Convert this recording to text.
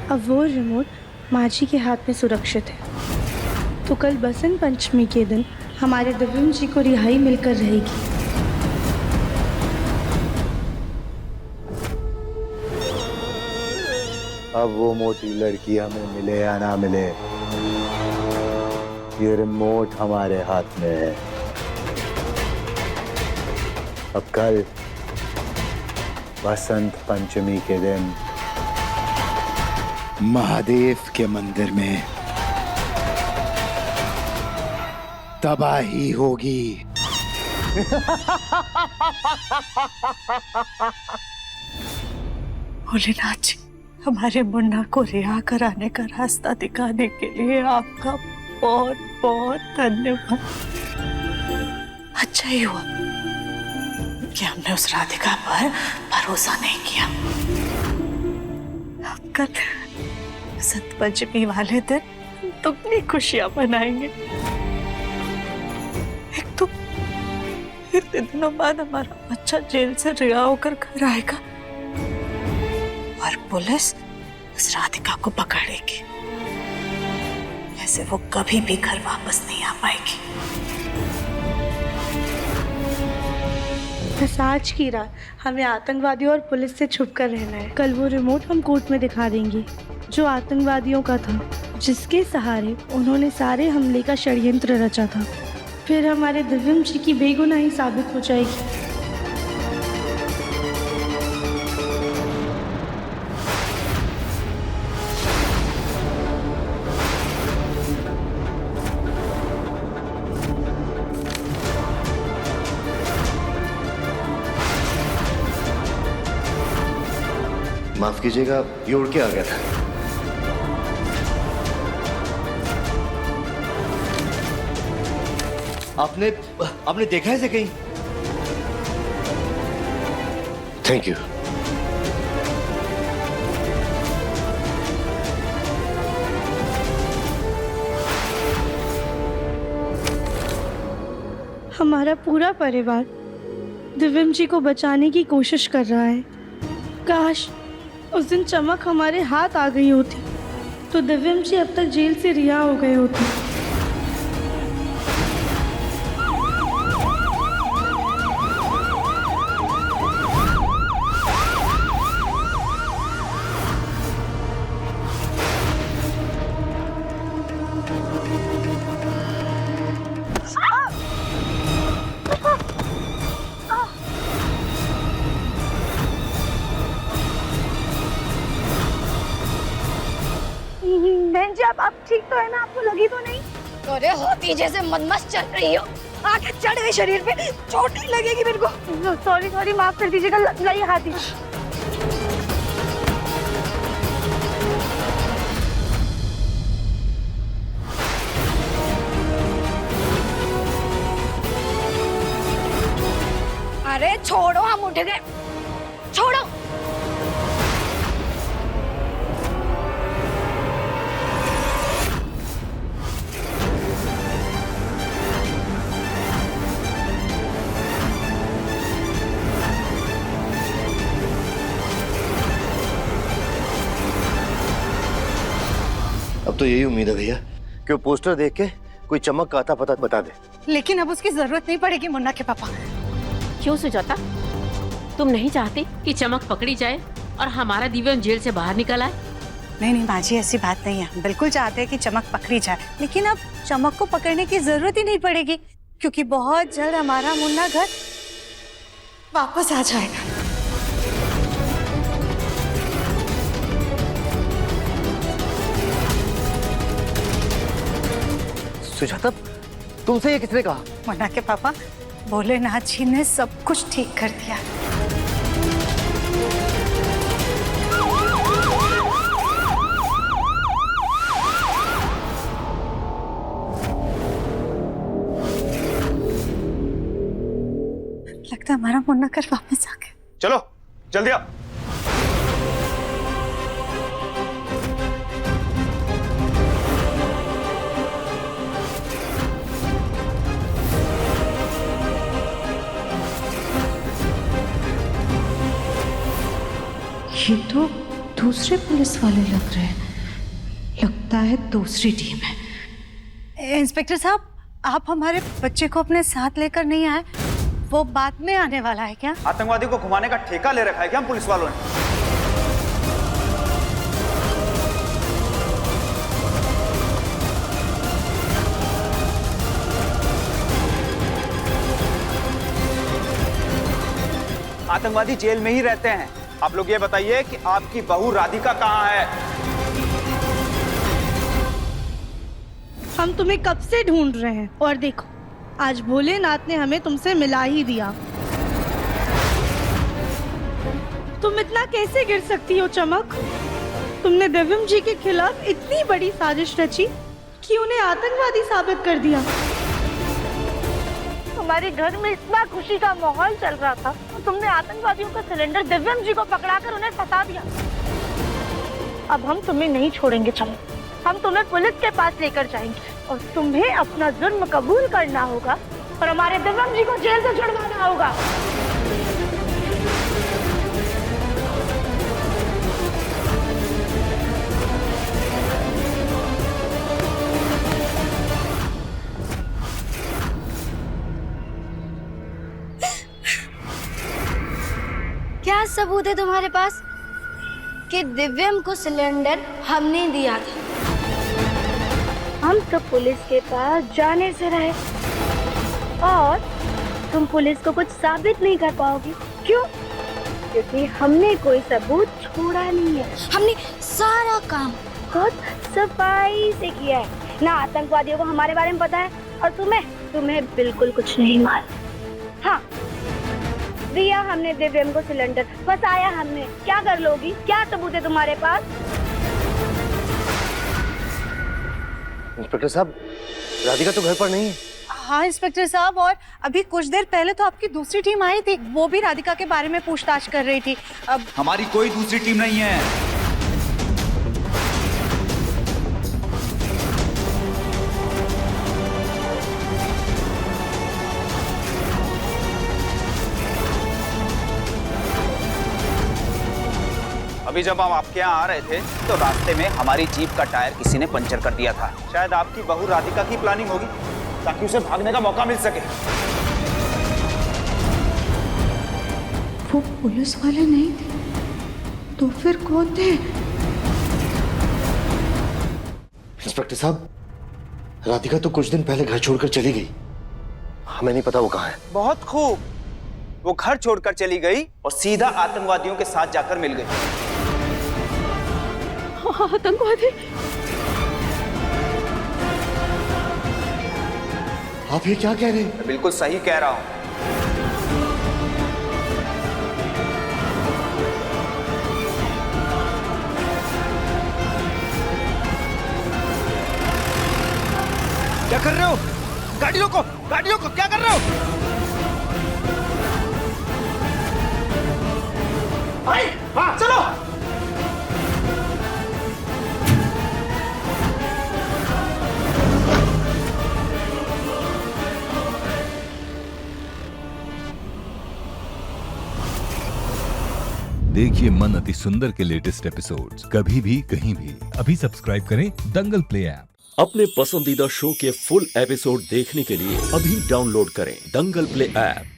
अब वो रिमोट माझी के हाथ में सुरक्षित है, तो कल बसंत पंचमी के दिन हमारे दिव्यम जी को रिहाई मिलकर रहेगी। अब वो मोटी लड़की हमें मिले या ना मिले, ये रिमोट हमारे हाथ में है। अब कल बसंत पंचमी के दिन महादेव के मंदिर में तबाही होगी। भोलेनाथ जी, हमारे मुन्ना को रिहा कराने का रास्ता दिखाने के लिए आपका बहुत बहुत धन्यवाद। अच्छा ही हुआ कि हमने उस राधिका पर भरोसा नहीं किया। अब कल बसंत पंचमी वाले दिन दुगनी खुशियां मनाएंगे। एक तो इतने दिनों बाद हमारा बच्चा जेल से रिहा होकर घर आएगा और पुलिस उस राधिका को पकड़ेगी। ऐसे वो कभी भी घर वापस नहीं आ पाएगी। बस आज की रात हमें आतंकवादियों और पुलिस से छुपकर रहना है। कल वो रिमोट हम कोर्ट में दिखा देंगे जो आतंकवादियों का था, जिसके सहारे उन्होंने सारे हमले का षड्यंत्र रचा था। फिर हमारे दिव्यम जी की बेगुनाही साबित हो जाएगी। माफ कीजिएगा, ये उड़ के आ गया था। आपने देखा है इसे कहीं? Thank you. हमारा पूरा परिवार दिव्यम जी को बचाने की कोशिश कर रहा है। काश उस दिन चमक हमारे हाथ आ गई होती तो दिव्यम जी अब तक जेल से रिहा हो गए होते। बहन जी, आप ठीक तो है ना? आपको लगी तो नहीं? अरे होती जैसे मदमस्त चल रही हो, आके चढ़ गई शरीर पे, चोट नहीं लगेगी मेरे को। सॉरी सॉरी, माफ कर दीजिएगा। लाइए हाथी। अरे छोड़ो, हम उठ गए, छोड़ो। अब तो यही उम्मीद है भैया कि वो पोस्टर देख के कोई चमक का आता पता बता दे। लेकिन अब उसकी जरूरत नहीं पड़ेगी मुन्ना के पापा। क्यों सुजाता, तुम नहीं चाहती कि चमक पकड़ी जाए और हमारा दिव्यम जेल से बाहर निकल आए? नहीं नहीं बाजी, ऐसी बात नहीं है। बिल्कुल चाहते हैं कि चमक पकड़ी जाए, लेकिन अब चमक को पकड़ने की जरूरत ही नहीं पड़ेगी, क्योंकि बहुत जल्द हमारा मुन्ना घर वापस आ जाएगा। सुजाता, तुमसे ये किसने कहा? मुन्ना के पापा, भोलेनाथ जी ने सब कुछ ठीक कर दिया। लगता है हमारा मुन्ना घर वापस आ गया। चलो जल्दी आ। ये तो दूसरे पुलिस वाले लग रहे हैं। लगता है दूसरी टीम है। इंस्पेक्टर साहब, आप हमारे बच्चे को अपने साथ लेकर नहीं आए, वो बाद में आने वाला है क्या? आतंकवादी को घुमाने का ठेका ले रखा है क्या हम पुलिस वालों ने? आतंकवादी जेल में ही रहते हैं। आप लोग ये बताइए कि आपकी बहू राधिका कहाँ है? हम तुम्हें कब से ढूंढ रहे हैं और देखो आज भोलेनाथ ने हमें तुमसे मिला ही दिया। तुम इतना कैसे गिर सकती हो चमक? तुमने दिव्यम जी के खिलाफ इतनी बड़ी साजिश रची कि उन्हें आतंकवादी साबित कर दिया। हमारे घर में इतना खुशी का माहौल चल रहा था और तुमने आतंकवादियों का सिलेंडर दिव्यम जी को पकड़ाकर उन्हें फंसा दिया। अब हम तुम्हें नहीं छोड़ेंगे चमक, हम तुम्हें पुलिस के पास लेकर जाएंगे और तुम्हें अपना जुर्म कबूल करना होगा और हमारे दिव्यम जी को जेल से छुड़वाना होगा। क्या सबूत है तुम्हारे पास कि दिव्यम को सिलेंडर हमने दिया था? हम तो पुलिस के पास जाने से रहे और तुम पुलिस को कुछ साबित नहीं कर पाओगी। क्यों? क्योंकि हमने कोई सबूत छोड़ा नहीं है। हमने सारा काम बहुत सफाई से किया है। ना आतंकवादियों को हमारे बारे में पता है और तुम्हें बिल्कुल कुछ नहीं मालूम। हाँ, दिया हमने दिव्यम को सिलेंडर, फंसाया हमने। क्या कर लोगी? क्या सबूत है तुम्हारे पास? इंस्पेक्टर साहब, राधिका तो घर पर नहीं है। हाँ इंस्पेक्टर साहब, और अभी कुछ देर पहले तो आपकी दूसरी टीम आई थी, वो भी राधिका के बारे में पूछताछ कर रही थी। अब हमारी कोई दूसरी टीम नहीं है। अभी जब हम आपके यहाँ आ रहे थे तो रास्ते में हमारी जीप का टायर किसी ने पंचर कर दिया था। शायद आपकी बहू राधिका की प्लानिंग होगी ताकि उसे भागने का मौका मिल सके। वो पुलिस वाले नहीं थे तो फिर कौन थे? इंस्पेक्टर साहब, राधिका तो कुछ दिन पहले घर छोड़कर चली गई। हमें नहीं पता वो कहाँ है। बहुत खूब, वो घर छोड़कर चली गई और सीधा आतंकवादियों के साथ जाकर मिल गई। आतंकवादी? आप ये क्या कह रहे हैं? मैं बिल्कुल सही कह रहा हूँ। क्या कर रहे हो? गाड़ी रोको, गाड़ी रोको, क्या कर रहे हो? भाई, हाँ, चलो। देखिए मन अति सुंदर के लेटेस्ट एपिसोड्स कभी भी कहीं भी। अभी सब्सक्राइब करें दंगल प्ले ऐप। अपने पसंदीदा शो के फुल एपिसोड देखने के लिए अभी डाउनलोड करें दंगल प्ले ऐप।